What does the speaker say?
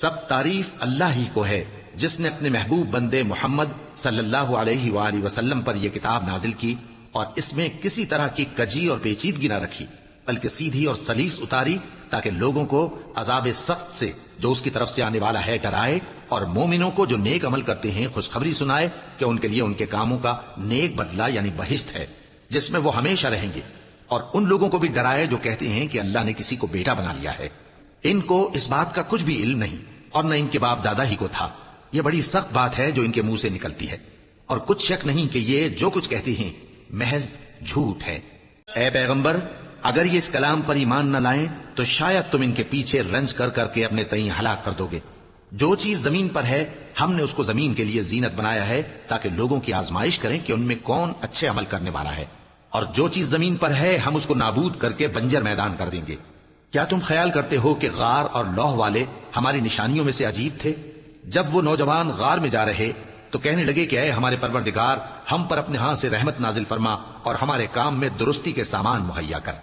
سب تعریف اللہ ہی کو ہے جس نے اپنے محبوب بندے محمد صلی اللہ علیہ وآلہ وسلم پر یہ کتاب نازل کی اور اس میں کسی طرح کی کجی اور پیچیدگی نہ رکھی، بلکہ سیدھی اور سلیس اتاری تاکہ لوگوں کو عذاب سخت سے جو اس کی طرف سے آنے والا ہے ڈرائے، اور مومنوں کو جو نیک عمل کرتے ہیں خوشخبری سنائے کہ ان کے لیے ان کے کاموں کا نیک بدلہ یعنی بہشت ہے جس میں وہ ہمیشہ رہیں گے، اور ان لوگوں کو بھی ڈرائے جو کہتے ہیں کہ اللہ نے کسی کو بیٹا بنا لیا ہے۔ ان کو اس بات کا کچھ بھی علم نہیں اور نہ ان کے باپ دادا ہی کو تھا۔ یہ بڑی سخت بات ہے جو ان کے منہ سے نکلتی ہے، اور کچھ شک نہیں کہ یہ جو کچھ کہتے ہیں محض جھوٹ ہے۔ اے پیغمبر، اگر یہ اس کلام پر ایمان نہ لائیں تو شاید تم ان کے پیچھے رنج کر کر کے اپنے تئیں ہلاک کر دو گے۔ جو چیز زمین پر ہے ہم نے اس کو زمین کے لیے زینت بنایا ہے تاکہ لوگوں کی آزمائش کریں کہ ان میں کون اچھے عمل کرنے والا ہے، اور جو چیز زمین پر ہے ہم اس کو نابود کر کے بنجر میدان کر دیں گے۔ کیا تم خیال کرتے ہو کہ غار اور لوح والے ہماری نشانیوں میں سے عجیب تھے؟ جب وہ نوجوان غار میں جا رہے تو کہنے لگے کہ اے ہمارے پروردگار، ہم پر اپنے ہاں سے رحمت نازل فرما اور ہمارے کام میں درستی کے سامان مہیا کر۔